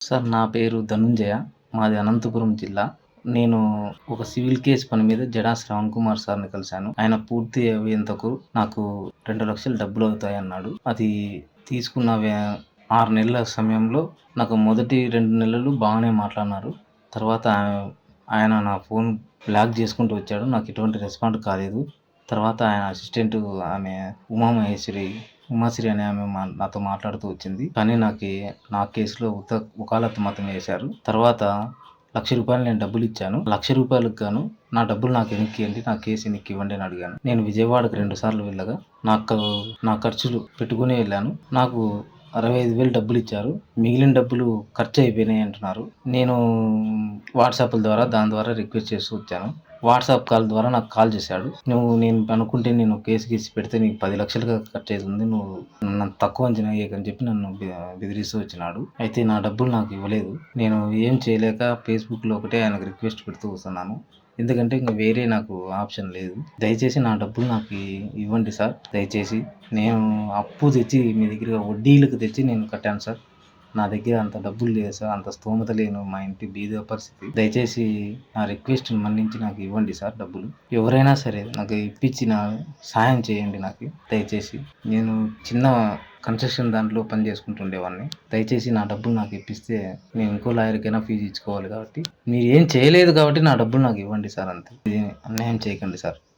Sir నా పేరు ధనుంజయ. మాది అనంతపురం జిల్లా. నేను ఒక సివిల్ కేస్ పని మీద జడా శ్రవణ్ కుమార్ సార్‌ని కలిసాను. ఆయన పూర్తి అయ్యేంతకు నాకు 2,00,000 డబ్బులవుతాయన్నాడు. అది తీసుకున్న 6 నెలల సమయంలో నాకు మొదటి 2 నెలలు బాగానే మాట్లాడినారు. తర్వాత ఆయన నా ఫోన్ బ్లాక్ చేసుకుంటూ వచ్చాడు. నాకు ఎటువంటి రెస్పాండ్ కాలేదు. తర్వాత ఆయన అసిస్టెంట్ ఆమె ఉమాశ్రీ అనే ఆమె నాతో మాట్లాడుతూ వచ్చింది. కానీ నా కేస్‌లో వకాలత్ మాత్రం వేశారు. తర్వాత రూ. 1,00,000 నేను డబ్బులిచ్చాను. రూ. 1,00,000కి గాను నా డబ్బులు నాకు వెనక్కియ్యండి. నా కేస్ వెనక్కివ్వండి అని అడిగాను. నేను విజయవాడకి 2 సార్లు వెళ్ళగా నా ఖర్చులు పెట్టుకునే వెళ్ళాను. నాకు 65,000 డబ్బులిచ్చారు. మిగిలిన డబ్బులు ఖర్చయిపోయినాయి అంటున్నారు. నేను దాని ద్వారా రిక్వెస్ట్ చేస్తూ వచ్చాను. వాట్సాప్ కాల్ ద్వారా నాకు కాల్ చేశాడు. నేను అనుకుంటే నేను కేస్ గీసి పెడితే నీకు 10,00,000 ఖర్చయితుంది. నువ్వు నన్ను తక్కువ అంచనా ఎయ్యకని చెప్పి నన్ను బెదిరిస్తూ వచ్చినాడు. అయితే నా డబ్బులు నాకు ఇవ్వలేదు. నేను ఏం చేయలేక ఫేస్‌బుక్‌లో ఒకటే ఆయనకు రిక్వెస్ట్ పెడుతూ వస్తున్నాను. ఎందుకంటే ఇంక వేరే నాకు ఆప్షన్ లేదు. దయచేసి నా డబ్బులు నాకు ఇవ్వండి సార్. దయచేసి నేను అప్పు తెచ్చి మీ దగ్గర వడ్డీలకు తెచ్చి నేను కట్టాను సార్. నా దగ్గర అంత డబ్బులు లేదు సార్. అంత స్తోమత లేను. మా ఇంటి బీద పరిస్థితి. దయచేసి నా రిక్వెస్ట్‌ని మన్నించి నాకు ఇవ్వండి సార్ డబ్బులు. ఎవరైనా సరే నాకు ఇప్పించి సహాయం చేయండి నాకు దయచేసి. నేను చిన్న కన్స్ట్రక్షన్ దాంట్లో పని చేసుకుంటూ ఉండేవాడిని. దయచేసి నా డబ్బులు నాకు ఇప్పిస్తే నేను ఇంకో లాయర్‌కైనా ఫీజు ఇచ్చుకోవాలి కాబట్టి, మీరు ఏం చేయలేదు కాబట్టి నా డబ్బులు నాకు ఇవ్వండి సార్ అంతే. ఇది అన్యాయం చేయకండి సార్.